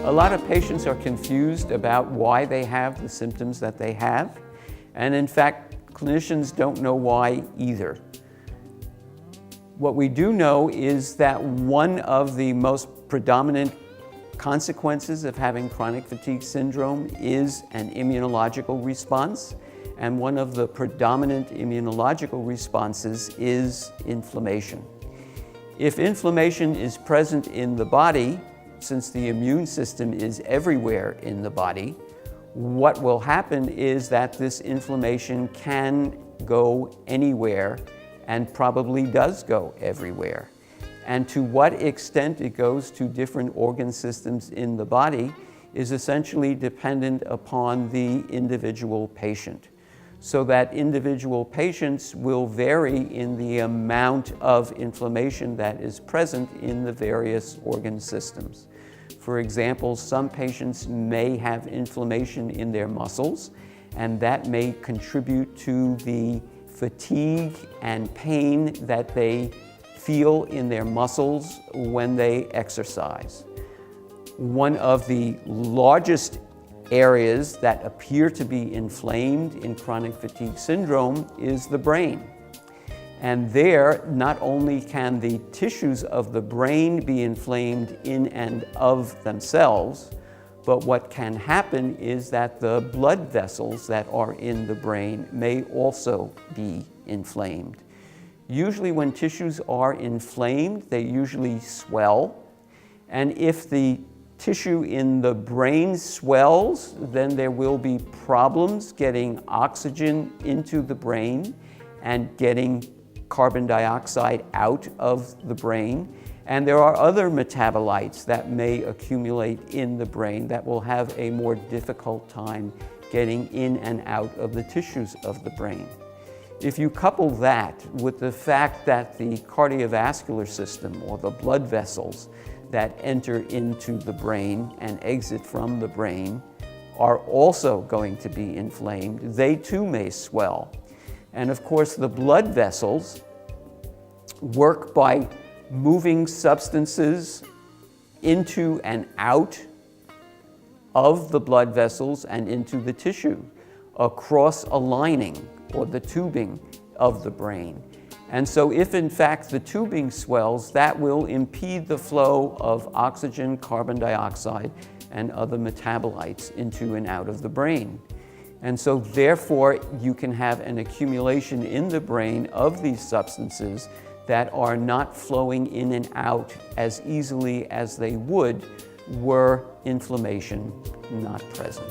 A lot of patients are confused about why they have the symptoms that they have, and in fact, clinicians don't know why either. What we do know is that one of the most predominant consequences of having chronic fatigue syndrome is an immunological response, and one of the predominant immunological responses is inflammation. If inflammation is present in the body, since the immune system is everywhere in the body, what will happen is that this inflammation can go anywhere and probably does go everywhere. And to what extent it goes to different organ systems in the body is essentially dependent upon the individual patient. So that individual patients will vary in the amount of inflammation that is present in the various organ systems. For example, some patients may have inflammation in their muscles, and that may contribute to the fatigue and pain that they feel in their muscles when they exercise. One of the largest areas that appear to be inflamed in chronic fatigue syndrome is the brain. And there, not only can the tissues of the brain be inflamed in and of themselves, but what can happen is that the blood vessels that are in the brain may also be inflamed. Usually when tissues are inflamed, they usually swell. And if the tissue in the brain swells, then there will be problems getting oxygen into the brain and getting carbon dioxide out of the brain. And there are other metabolites that may accumulate in the brain that will have a more difficult time getting in and out of the tissues of the brain. If you couple that with the fact that the cardiovascular system, or the blood vessels that enter into the brain and exit from the brain, are also going to be inflamed, they too may swell. And of course, the blood vessels work by moving substances into and out of the blood vessels and into the tissue across a lining or the tubing of the brain. And so if in fact the tubing swells, that will impede the flow of oxygen, carbon dioxide, and other metabolites into and out of the brain. And so therefore you can have an accumulation in the brain of these substances that are not flowing in and out as easily as they would were inflammation not present.